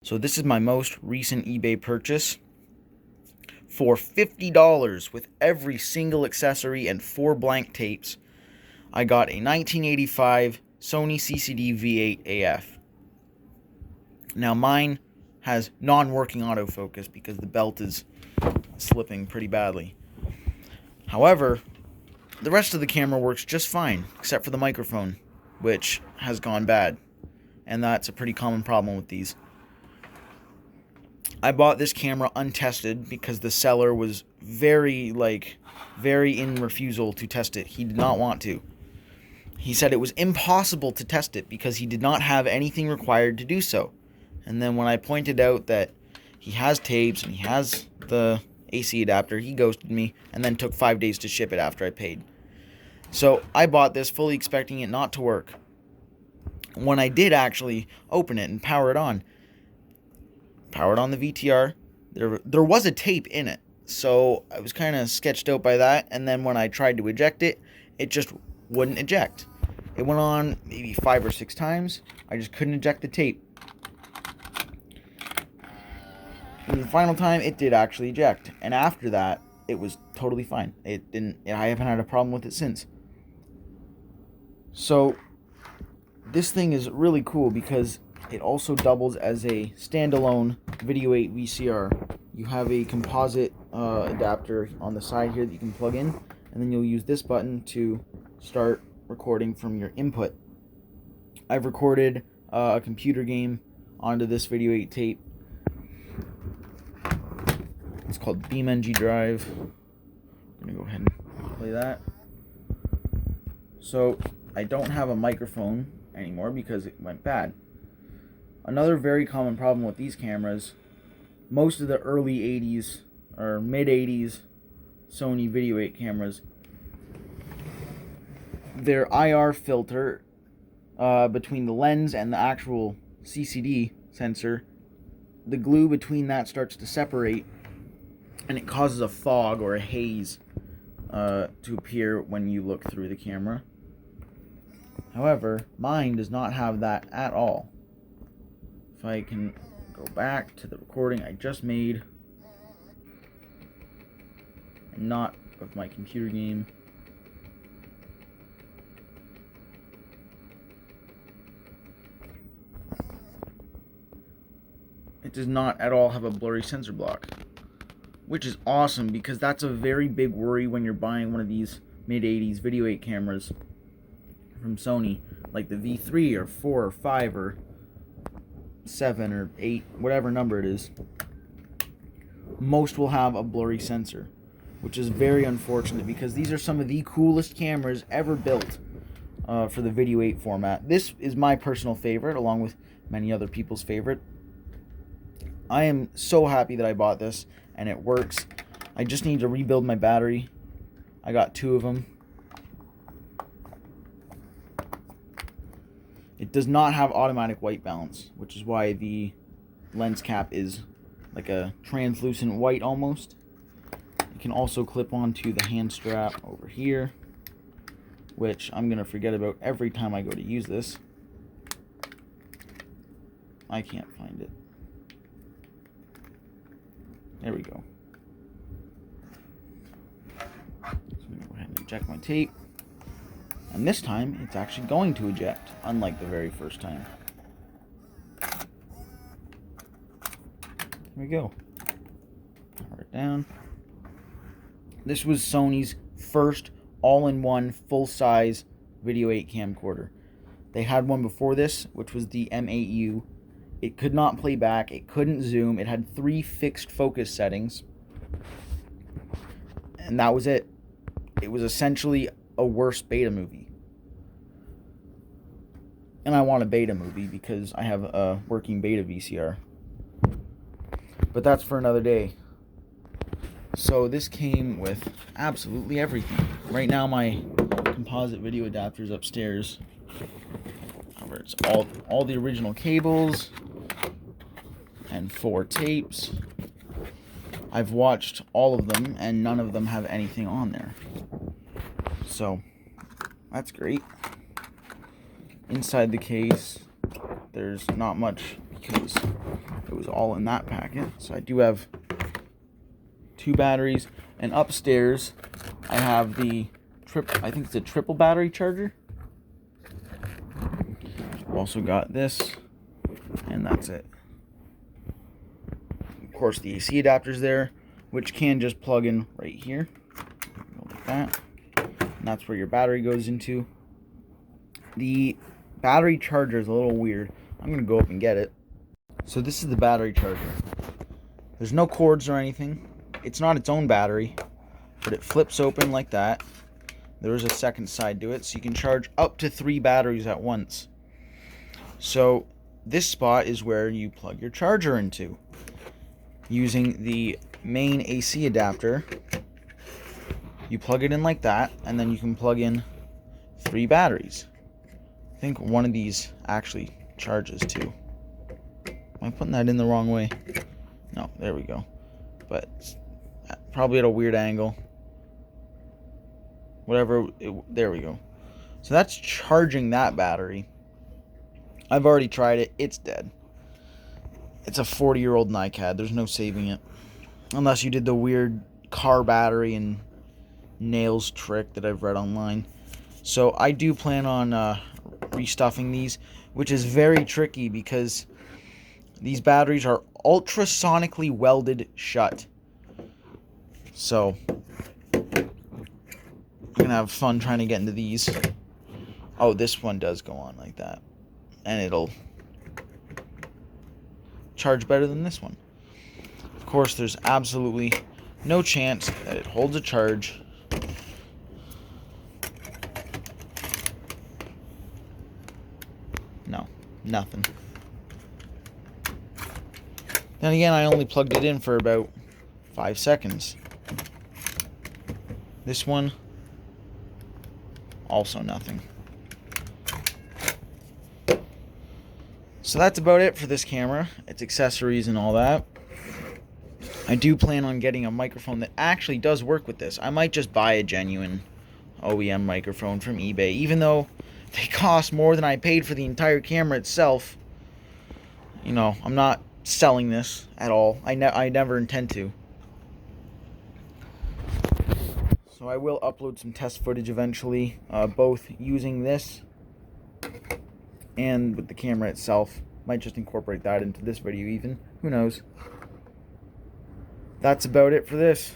So this is my most recent eBay purchase. For $50 with every single accessory and 4 blank tapes, I got a 1985 Sony CCD-V8AF. Now mine has non-working autofocus because the belt is slipping pretty badly. However, the rest of the camera works just fine, except for the microphone, which has gone bad. And that's a pretty common problem with these. I bought this camera untested because the seller was very in refusal to test it. He did not want to. He said it was impossible to test it because he did not have anything required to do so. And then when I pointed out that he has tapes and he has the AC adapter, he ghosted me and then took 5 days to ship it after I paid. So I bought this fully expecting it not to work. When I did actually open it and power it on the VTR, there was a tape in it. So I was kind of sketched out by that. And then when I tried to eject it, it just wouldn't eject. It went on maybe 5 or 6 times. I just couldn't eject the tape. And the final time, it did actually eject. And after that, it was totally fine. I haven't had a problem with it since. So this thing is really cool because it also doubles as a standalone Video8 VCR. You have a composite adapter on the side here that you can plug in, and then you'll use this button to start recording from your input. I've recorded a computer game onto this Video8 tape. It's called BeamNG Drive. I'm going to go ahead and play that. So I don't have a microphone anymore because it went bad. Another very common problem with these cameras, most of the early 80s or mid 80s Sony Video8 cameras, their IR filter between the lens and the actual CCD sensor, the glue between that starts to separate and it causes a fog or a haze to appear when you look through the camera. However, mine does not have that at all. If I can go back to the recording I just made, and not of my computer game. It does not at all have a blurry sensor block, which is awesome because that's a very big worry when you're buying one of these mid-80s Video8 cameras from Sony, like the V3 or 4 or 5 or 7 or 8, whatever number it is. Most will have a blurry sensor, which is very unfortunate because these are some of the coolest cameras ever built for the Video8 format. This is my personal favorite, along with many other people's favorite. I am so happy that I bought this and it works. I just need to rebuild my battery. I got 2 of them. It does not have automatic white balance, which is why the lens cap is like a translucent white almost. It can also clip onto the hand strap over here, which I'm going to forget about every time I go to use this. I can't find it. There we go. So I'm going to go ahead and eject my tape. And this time, it's actually going to eject, unlike the very first time. Here we go. Power it down. This was Sony's first all-in-one, full-size Video8 camcorder. They had one before this, which was the M8U. It could not play back, it couldn't zoom, it had 3 fixed focus settings. And that was it. It was essentially a worse beta movie. And I want a beta movie because I have a working beta VCR. But that's for another day. So this came with absolutely everything. Right now my composite video adapter is upstairs. It's all the original cables and 4 tapes. I've watched all of them and none of them have anything on there. So that's great. Inside the case, there's not much because It was all in that packet. So I do have 2 batteries, and upstairs I have the I think it's a triple battery charger. I've also got this, and that's it. Of course, the AC adapter's there, which can just plug in right here, like that, and that's where your battery goes into. The battery charger is a little weird. I'm gonna go up and get it. So this is the battery charger. There's no cords or anything. It's not its own battery, but it flips open like that. There is a second side to it, so you can charge up to 3 batteries at once. So this spot is where you plug your charger into. Using the main AC adapter, you plug it in like that, and then you can plug in 3 batteries. I think one of these actually charges too. Am I putting that in the wrong way? No, there we go. But probably at a weird angle. There we go. So that's charging that battery. I've already tried it. It's dead. It's a 40-year-old NiCad. There's no saving it. Unless you did the weird car battery and nails trick that I've read online. So I do plan on restuffing these, which is very tricky because these batteries are ultrasonically welded shut. So I'm gonna have fun trying to get into these. Oh, this one does go on like that, and it'll charge better than this one. Of course, there's absolutely no chance that it holds a charge. No, nothing. Then again, I only plugged it in for about 5 seconds. This one, also nothing. So that's about it for this camera. Its accessories and all that. I do plan on getting a microphone that actually does work with this. I might just buy a genuine OEM microphone from eBay, even though they cost more than I paid for the entire camera itself. You know, I'm not selling this at all. I never intend to. So I will upload some test footage eventually, both using this and with the camera itself. Might just incorporate that into this video even. Who knows? That's about it for this.